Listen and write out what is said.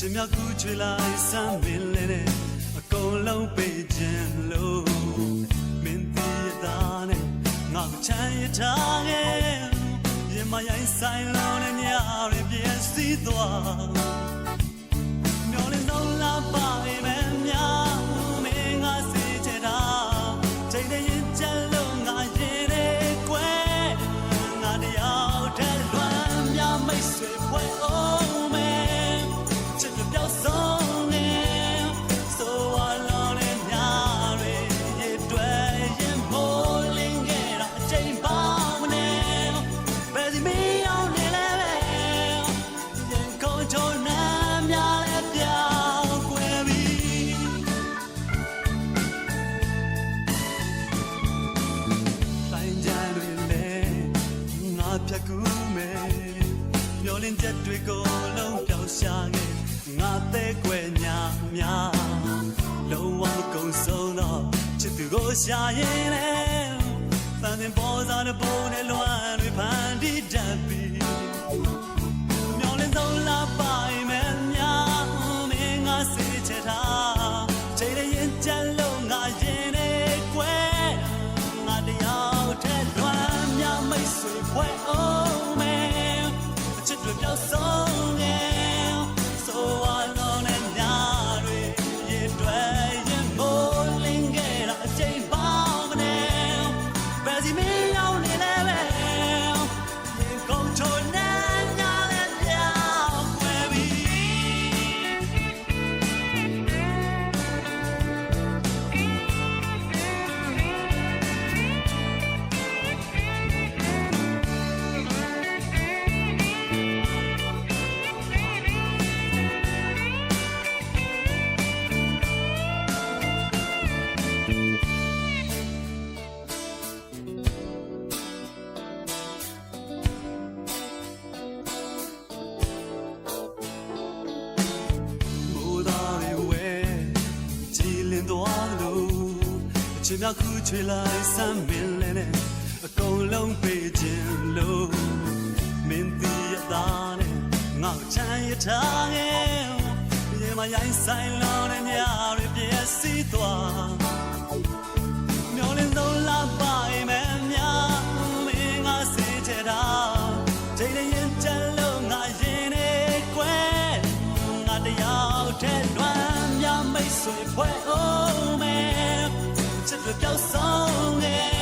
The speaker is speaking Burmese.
ချစ်မြကူချွေလိုက်စမ်းမင်းလဲနဲ့အကုန်လုံးပေးခြင်းလို့မင်းတည်ရတာနဲ့ငါချမ်းရထားခဲ့ရင်မရိုင်းဆိုင်လုံးနဲ့ညရပြည့်စည်သွားမျောလင်းဆုံးလာပါမယ်များမင်းငါစေချင်တာချိန်နဲ့ရင်ချလို့ငါရင်နဲ့ကွယ်ငါတယောက်တည်းလွမ်းမြမိတ်ဆွေဖွဲ့အောင်မယ်ချစ်ပြောက်ဆုံးနေဆိုဝါလုံးနဲ့များတွေရတွေ့ရင်မိုးလင်းခဲ့တာအချိန်ပေါင်းနေဘယ်စီမရောက်နေလဲရင်ကိုချိုးနာများလဲပြောင်းကွယ်ပြီတိုင်းကြတွေလဲငါဖြတ်ကူးမယ်မျောလင်းချက်တွေကိုလုံးပြောင်းရှာခဲ့ငါသေးကွယ်ညာများလုံးဝမကုန်ဆုံးတော့ချစ်သူကိုရှာရင်လဲတန်တင်ပေါ်စားတဲ့ပုံနဲ့လွမ်းတွေဖန်တီးတတ်ပြီးမျောလင်းဆုံးလာပါမယ်များမင်းငါစေချင်တာချိန်နဲ့ရင်ချလို့ငါရင်နဲ့ကွယ်ငါတယောက်တည်းလွမ်းမြမိတ်ဆွေဖွဲ့အောင်မယ်အချစ်တွေပြောက်ဆုံးနေဆိုဝါလုံးနဲ့ညာတွေရတွေ့ရင်မိုးလင်းခဲ့တာအချိန်ပေါင်းနေဘယ်စီမရောက်နေလဲပဲရင်ကုန်ချိုနာညာလဲပြောင်းကွယ်ပြီသွားလို့အချင်းများခုချွေလိုက်စမ်းမင်းလဲနဲ့အကုန်လုံးပေးခြင်းလို့မင်းတည်ရတာနဲ့ငါချမ်းရထားခဲ့ရေမရိုင်းဆိုင်လုံးနဲ့ညရပြည့်စည်သွားမျောလင်းဆုံးလာပါမယ်များမင်းငါစေချင်တာချိန်နဲ့ရင်ချလို့ငါရင်နဲ့ကွယ်ငါတယောက်တည်းလွမ်းမြမိတ်ဆွေဖွဲ့အောင်မယ်ချစ်ပြောက်ဆုံးနေ